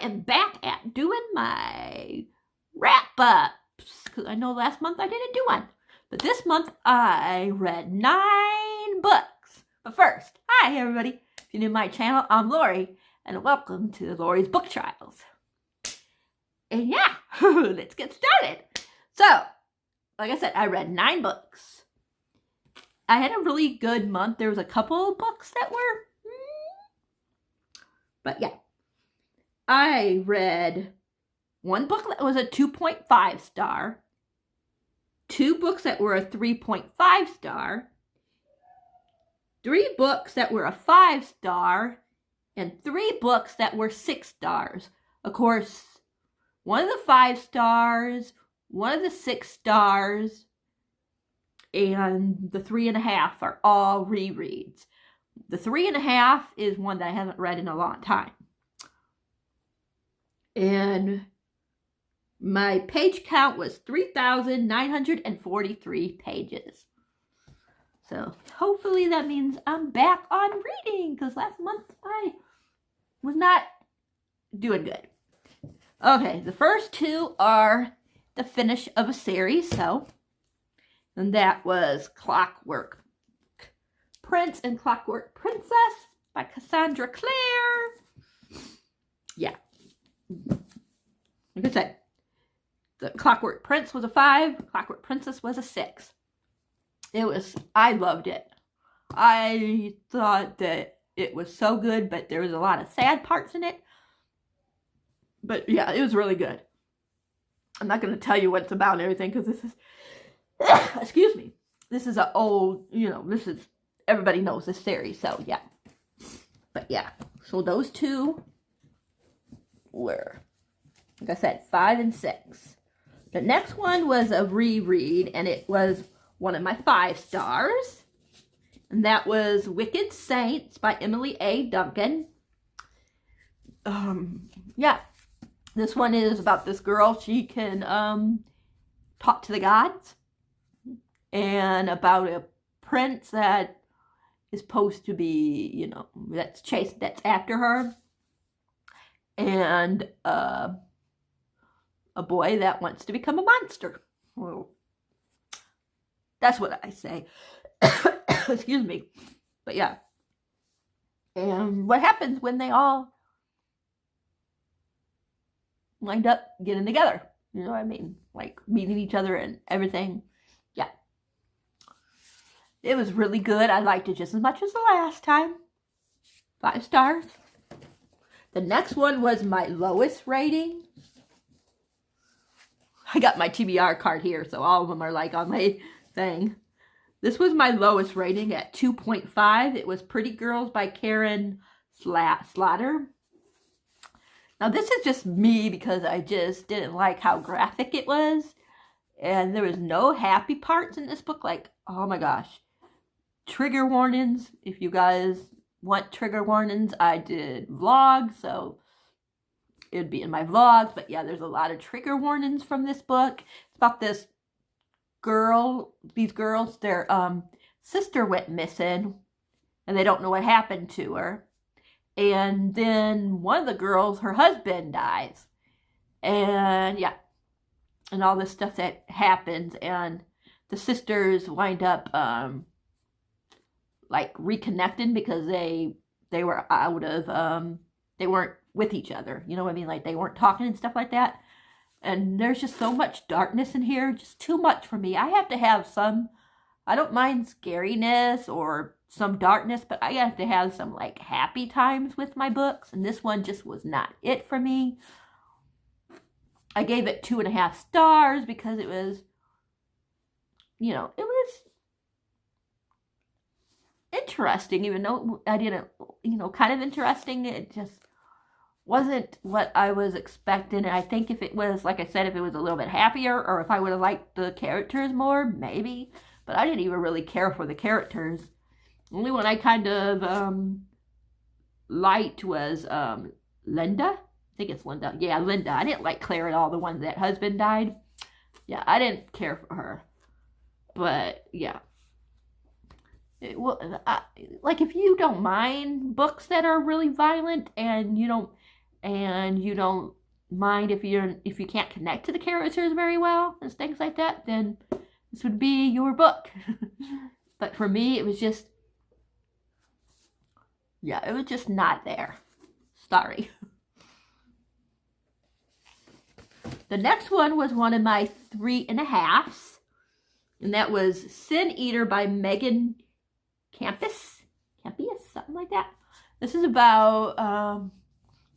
am back at doing my wrap-ups. Because I know last month I didn't do one. But this month I read 9 books. But first, hi everybody. If you're new to my channel, I'm Lori. And welcome to Lori's Book Trials. And yeah, let's get started. So, like I said, I read 9 books. I had a really good month. There was a couple of books that were... But yeah. I read 1 book that was a 2.5 star. 2 books that were a 3.5 star. 3 books that were a 5 star. And 3 books that were 6 stars. Of course, 1 of the 5 stars, 1 of the 6 stars, and the 3.5 are all rereads. The 3.5 is one that I haven't read in a long time. And my page count was 3,943 pages. So hopefully that means I'm back on reading, because last month I was not doing good. Okay, the first 2 are the finish of a series, and that was Clockwork Prince and Clockwork Princess by Cassandra Clare. Yeah. Like I said, the Clockwork Prince was a 5, Clockwork Princess was a 6. I loved it. I thought that it was so good, but there was a lot of sad parts in it. But yeah, it was really good. I'm not going to tell you what it's about and everything, because this is, excuse me, this is an old, everybody knows this series, so yeah. But yeah, so those 2 were, like I said, 5 and 6. The next one was a reread, and it was one of my 5 stars. And that was Wicked Saints by Emily A. Duncan. Yeah. This one is about this girl. She can talk to the gods. And about a prince that is supposed to be, that's after her. And a boy that wants to become a monster. Well, that's what I say. Excuse me. But yeah. And what happens when they all wind up getting together? You know what I mean? Like meeting each other and everything. Yeah. It was really good. I liked it just as much as the last time. 5 stars. The next one was my lowest rating. I got my TBR card here, so all of them are like on my thing. This was my lowest rating at 2.5. It was Pretty Girls by Karen Slatter. Now this is just me because I just didn't like how graphic it was. And there was no happy parts in this book. Like, oh my gosh. Trigger warnings. If you guys want trigger warnings, I did vlogs, so it would be in my vlogs. But yeah, there's a lot of trigger warnings from this book. It's about this girl, these girls, their sister went missing, and they don't know what happened to her. And then one of the girls, her husband dies. And yeah, and all this stuff that happens, and the sisters wind up like reconnecting because they were out of they weren't with each other, you know what I mean, like they weren't talking and stuff like that. And there's just so much darkness in here, just too much for me. I have to have some, I don't mind scariness or some darkness, but I have to have some like happy times with my books, and this one just was not it for me. I gave it 2.5 stars because it was, it was interesting, even though I didn't, kind of interesting. It just wasn't what I was expecting. And I think if it was, like I said, if it was a little bit happier, or if I would have liked the characters more, maybe. But I didn't even really care for the characters. The only one I kind of liked was Linda. I think it's Linda. Yeah, Linda. I didn't like Claire at all, the one that husband died. Yeah, I didn't care for her. But, yeah. Like, if you don't mind books that are really violent and you don't and you don't mind if you can't connect to the characters very well and things like that, then this would be your book. But for me, it was just, yeah, it was just not there. Sorry. The next one was one of my 3.5s, and that was Sin Eater by Megan Campius, something like that. This is about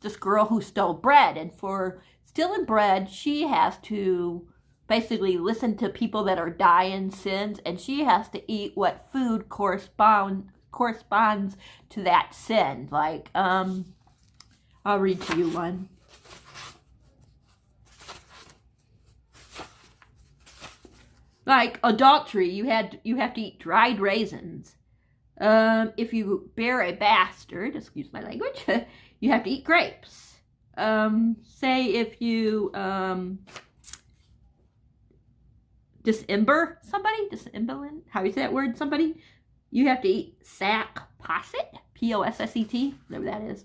this girl who stole bread, and for stealing bread, she has to basically listen to people that are dying sins, and she has to eat what food corresponds to that sin. Like, I'll read to you one. Like adultery, you have to eat dried raisins. If you bear a bastard, excuse my language, you have to eat grapes. Say if you dismember somebody, how do you say that word? Somebody, you have to eat sack posset, Posset, whatever that is.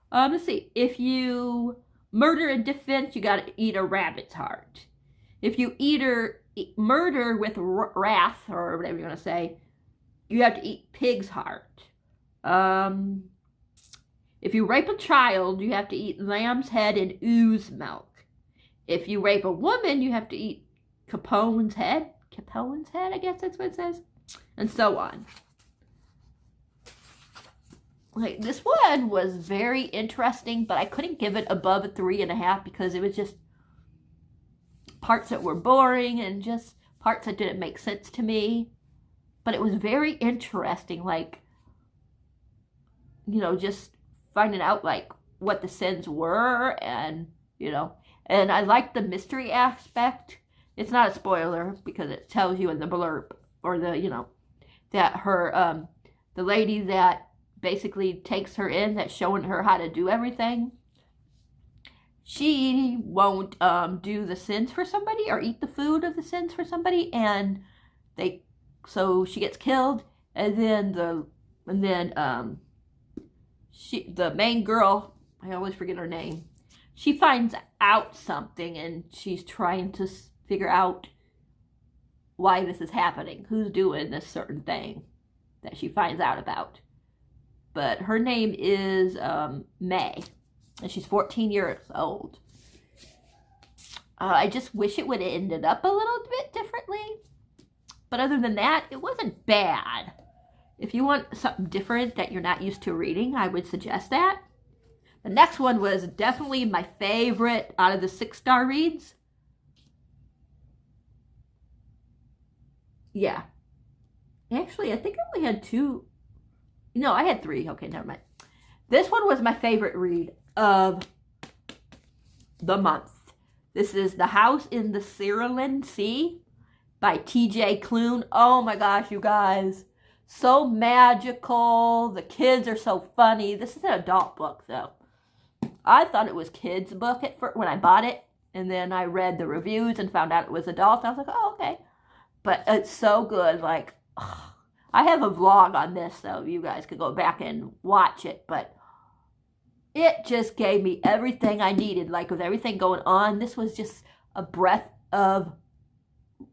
Let's see. If you murder in defense, you got to eat a rabbit's heart. If you murder with wrath, or whatever you want to say, you have to eat pig's heart. If you rape a child, you have to eat lamb's head and ooze milk. If you rape a woman, you have to eat Capone's head, I guess that's what it says, and so on. Like, this one was very interesting, but I couldn't give it above a 3.5 because it was just parts that were boring and just parts that didn't make sense to me. But it was very interesting, like, you know, just finding out, like, what the sins were, and, you know, and I liked the mystery aspect. It's not a spoiler because it tells you in the blurb, or the, you know, that her, the lady that basically takes her in, that's showing her how to do everything, she won't do the sins for somebody or eat the food of the sins for somebody, and so she gets killed, and then the main girl, I always forget her name, she finds out something, and she's trying to figure out why this is happening, who's doing this certain thing that she finds out about. But her name is May, and she's 14 years old. I just wish it would have ended up a little bit differently. But other than that, it wasn't bad. If you want something different that you're not used to reading, I would suggest that. The next one was definitely my favorite out of the 6-star reads. Yeah. Actually, I think I only had 2. No, I had 3. Okay, never mind. This one was my favorite read of the month. This is The House in the Cerulean Sea by T.J. Klune. Oh my gosh, you guys. So magical. The kids are so funny. This is an adult book, though. I thought it was kids' book at first when I bought it. And then I read the reviews and found out it was adult. I was like, oh, okay. But it's so good. Like, oh, I have a vlog on this, so you guys could go back and watch it. But it just gave me everything I needed. Like, with everything going on, this was just a breath of,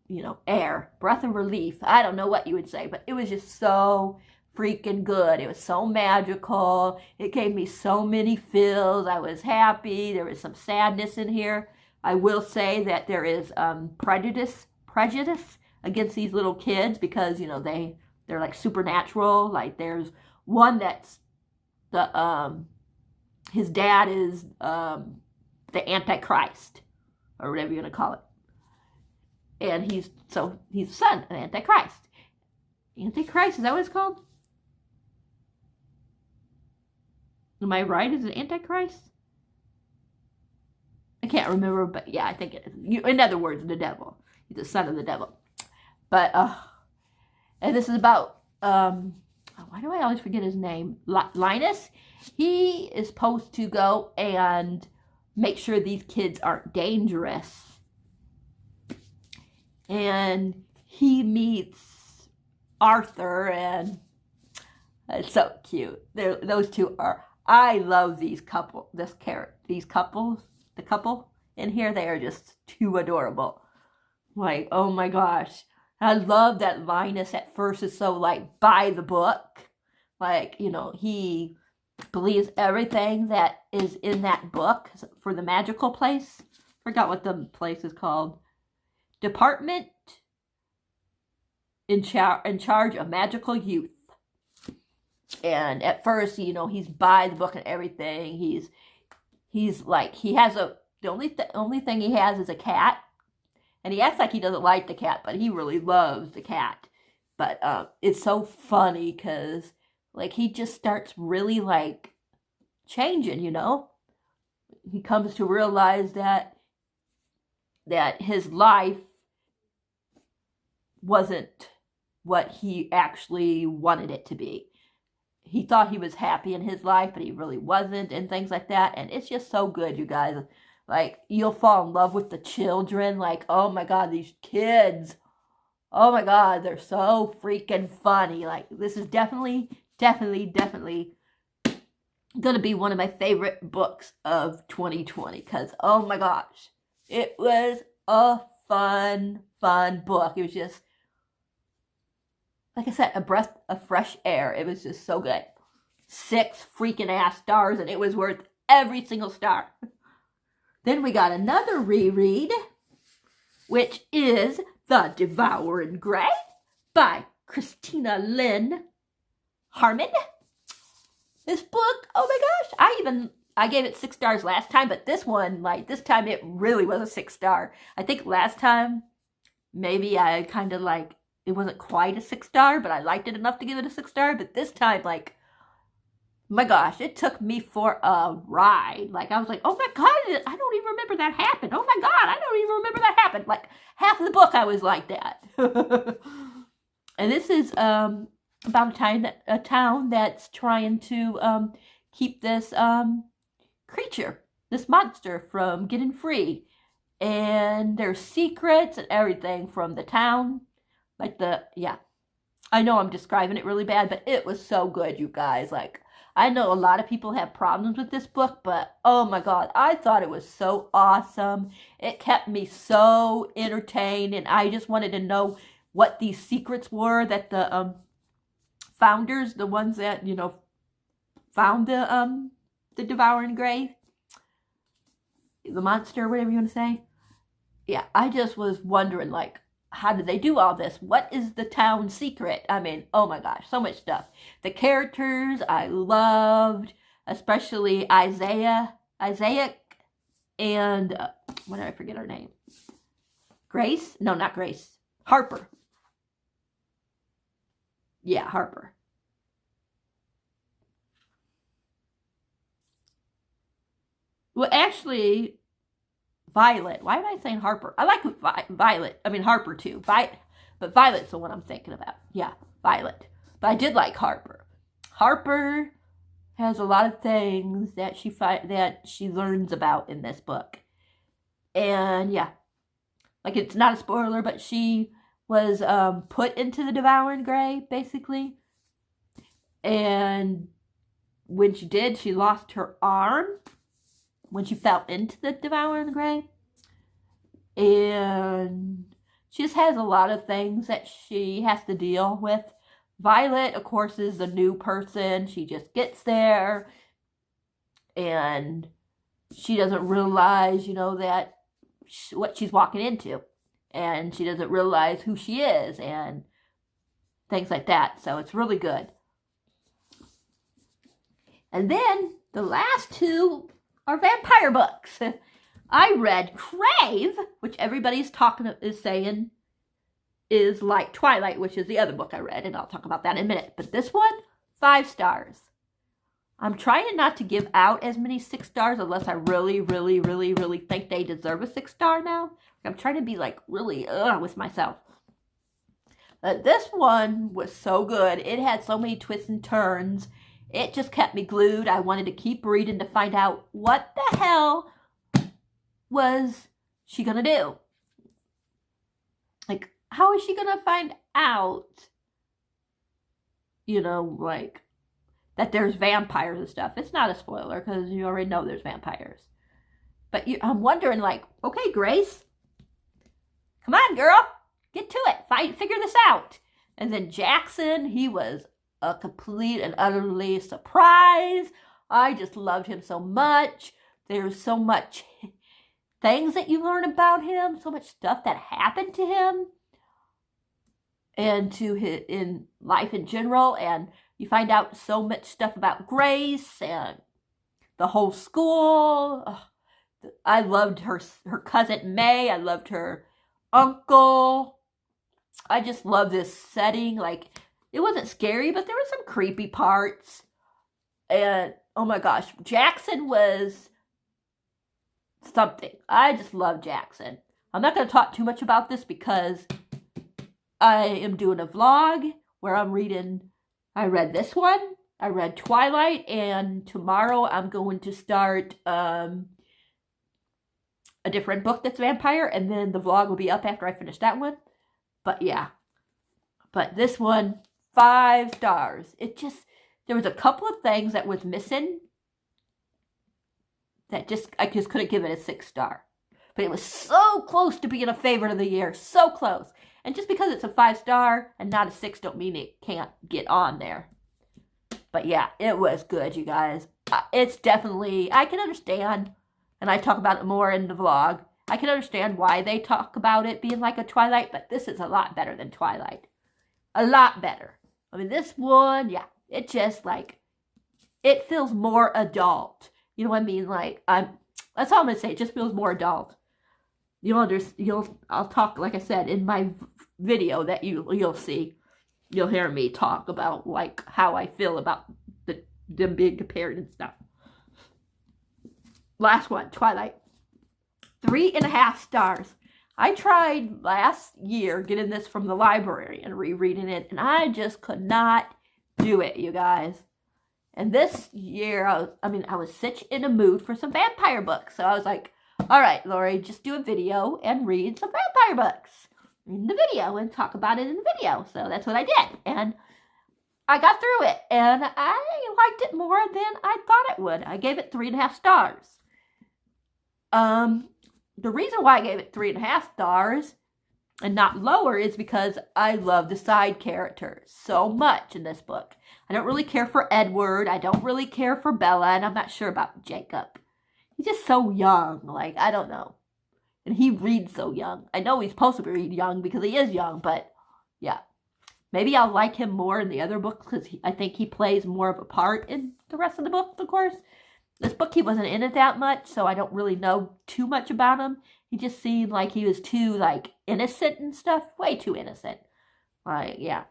you know, air. Breath of relief. I don't know what you would say, but it was just so freaking good. It was so magical. It gave me so many feels. I was happy. There was some sadness in here. I will say that there is prejudice against these little kids because, you know, they're like supernatural. Like, there's one that's his dad is the Antichrist, or whatever you're gonna call it, and he's the son of Antichrist. Antichrist, is that what it's called? Am I right? Is it Antichrist? I can't remember, but yeah, I think it is. In other words, the devil. He's the son of the devil. But, and this is about, why do I always forget his name? Linus. He is supposed to go and make sure these kids aren't dangerous. And he meets Arthur, and it's so cute. Those two are, I love this these couples, the couple in here, they are just too adorable. Like, oh my gosh. I love that Linus at first is so like by the book. Like, you know, he believes everything that is in that book for the magical place. Forgot what the place is called. Department in charge of magical youth. And at first, you know, he's by the book and everything. He's like, he has the only thing he has is a cat. And he acts like he doesn't like the cat, but he really loves the cat. But it's so funny because, like, he just starts really, like, changing, you know? He comes to realize that his life wasn't what he actually wanted it to be. He thought he was happy in his life, but he really wasn't, and things like that. And it's just so good, you guys. Like, you'll fall in love with the children. Like, oh my God, these kids. Oh my God, they're so freaking funny. Like, this is definitely gonna be one of my favorite books of 2020. Because, oh my gosh, it was a fun book. It was just, like I said, a breath of fresh air. It was just so good. 6 freaking ass stars, and it was worth every single star. Then we got another reread, which is The Devouring Grey by Christina Lynn Harmon. This book, oh my gosh, I gave it 6 stars last time, but this one, like, this time it really was a 6 star. I think last time, maybe I kind of like, it wasn't quite a 6 star, but I liked it enough to give it a 6 star, but this time, like, my gosh, it took me for a ride. Like, I was like, oh my God, I don't even remember that happened. Oh my God, I don't even remember that happened. Like, half of the book I was like that. And this is about a town that's trying to keep this creature, this monster, from getting free. And there's secrets and everything from the town. Like I know I'm describing it really bad, but it was so good, you guys. Like, I know a lot of people have problems with this book, but oh my God, I thought it was so awesome. It kept me so entertained, and I just wanted to know what these secrets were that the founders, the ones that, you know, found the Devouring Grey, the monster, whatever you want to say. Yeah, I just was wondering, like, how did they do all this? What is the town secret? I mean, oh my gosh, so much stuff. The characters I loved, especially Isaiah, and what did I forget her name? Grace? No, not Grace. Harper. Yeah, Harper. Well, actually, Violet. Why am I saying Harper? I like Violet. I mean, Harper too. But Violet's the one I'm thinking about. Yeah, Violet. But I did like Harper. Harper has a lot of things that she learns about in this book. And yeah, like, it's not a spoiler, but she was put into the Devouring Grey, basically. And when she did, she lost her arm when she fell into the Devouring Grey. And she just has a lot of things that she has to deal with. Violet, of course, is the new person. She just gets there, and she doesn't realize, you know, that what she's walking into. And she doesn't realize who she is and things like that. So it's really good. And then the last 2 are vampire books. I read Crave, which everybody's saying is like Twilight, which is the other book I read, and I'll talk about that in a minute. But this one, 5 stars. I'm trying not to give out as many 6 stars unless I really think they deserve a 6 star now. I'm trying to be like really with myself. This one was so good. It had so many twists and turns. It just kept me glued. I wanted to keep reading to find out what the hell was she gonna do. Like, how is she gonna find out, you know, like, that there's vampires and stuff? It's not a spoiler because you already know there's vampires. But I'm wondering, like, okay, Grace, come on, girl, get to it. Figure this out. And then Jackson, he was a complete and utterly surprise. I just loved him so much. There's so much things that you learn about him, so much stuff that happened to him and to his in life in general, and you find out so much stuff about Grace and the whole school. I loved her cousin May. I loved her uncle. I just love this setting. Like, it wasn't scary, but there were some creepy parts. And oh my gosh, Jackson was something. I just love Jackson. I'm not going to talk too much about this because I am doing a vlog where I'm reading. I read this one. I read Twilight, and tomorrow I'm going to start a different book that's vampire, and then the vlog will be up after I finish that one. But yeah. But this one, 5 stars. There was a couple of things that was missing that I just couldn't give it a 6 star. But it was so close to being a favorite of the year. So close. And just because it's a 5 star and not a 6 don't mean it can't get on there. But yeah, it was good, you guys. It's definitely, I can understand, and I talk about it more in the vlog, I can understand why they talk about it being like a Twilight, but this is a lot better than Twilight. A lot better. I mean, this one, yeah, it just like, it feels more adult. You know what I mean? Like, that's all I'm going to say. It just feels more adult. I'll talk, like I said, in my video that you'll see. You'll hear me talk about, like, how I feel about them being compared and stuff. Last one, Twilight. 3.5 stars. I tried last year getting this from the library and rereading it, and I just could not do it, you guys. And this year, I was such in a mood for some vampire books. So I was like, all right, Lori, just do a video and read some vampire books in the video and talk about it in the video. So that's what I did. And I got through it, and I liked it more than I thought it would. I gave it 3.5 stars. The reason why I gave it 3.5 stars and not lower is because I love the side characters so much in this book. I don't really care for Edward. I don't really care for Bella, and I'm not sure about Jacob. He's just so young. Like, I don't know. And he reads so young. I know he's supposed to read young because he is young, but yeah. Maybe I'll like him more in the other books because I think he plays more of a part in the rest of the books, of course. This book, he wasn't in it that much, so I don't really know too much about him. He just seemed like he was too, like, innocent and stuff. Way too innocent. Like, yeah.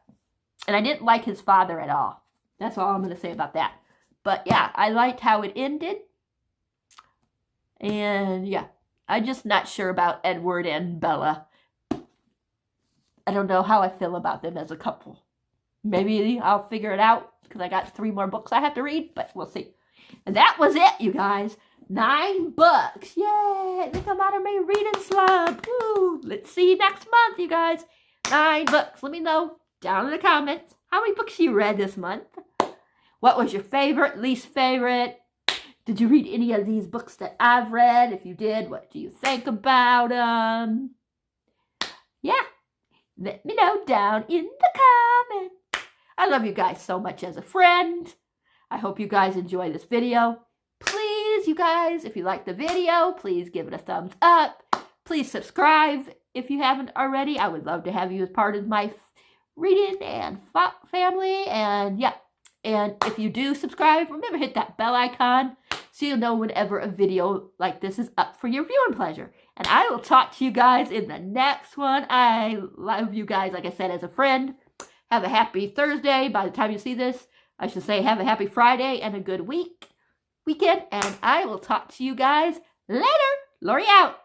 And I didn't like his father at all. That's all I'm going to say about that. But, yeah, I liked how it ended. And, yeah, I'm just not sure about Edward and Bella. I don't know how I feel about them as a couple. Maybe I'll figure it out because I got 3 more books I have to read, but we'll see. And that was it, you guys. 9 books. Yay! I think I'm out of my reading slump. Woo! Let's see next month, you guys. 9 books. Let me know down in the comments how many books you read this month. What was your favorite, least favorite? Did you read any of these books that I've read? If you did, what do you think about them? Yeah. Let me know down in the comments. I love you guys so much as a friend. I hope you guys enjoy this video. Please, you guys, if you like the video, please give it a thumbs up. Please subscribe if you haven't already. I would love to have you as part of my reading and family. And yeah, and if you do subscribe, remember hit that bell icon so you'll know whenever a video like this is up for your viewing pleasure. And I will talk to you guys in the next one. I love you guys, like I said, as a friend. Have a happy Thursday. By the time you see this, I should say have a happy Friday and a good weekend. And I will talk to you guys later. Lori out.